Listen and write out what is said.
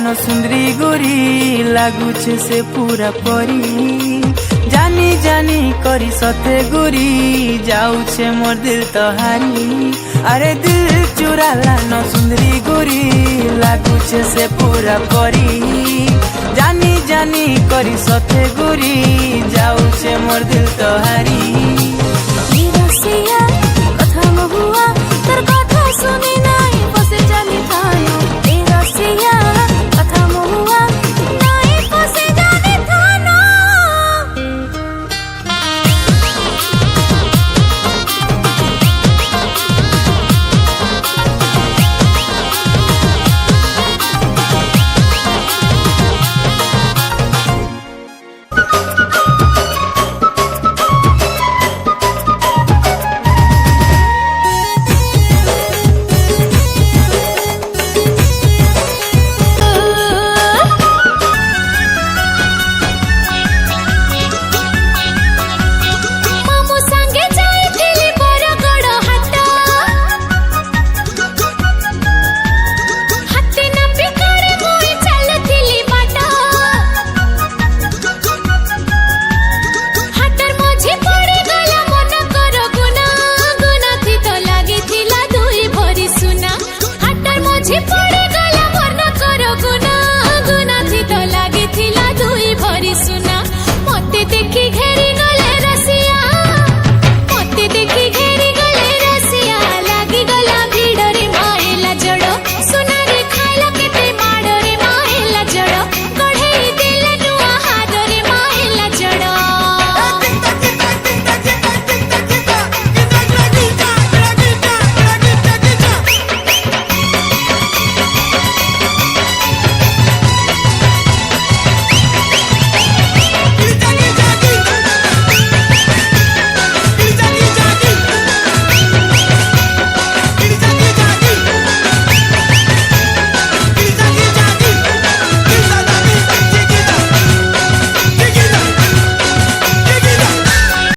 न सुंदरी गोरी लागुछे से पूरा परी। जानी जानी करी सते गोरी जाऊछे मोर दिल तोहारी। अरे दिल चुराला न सुंदरी गोरी लागुछे से पूरा परी। जानी जानी करी सते गोरी जाऊछे मोर दिल तोहारी। निरसिया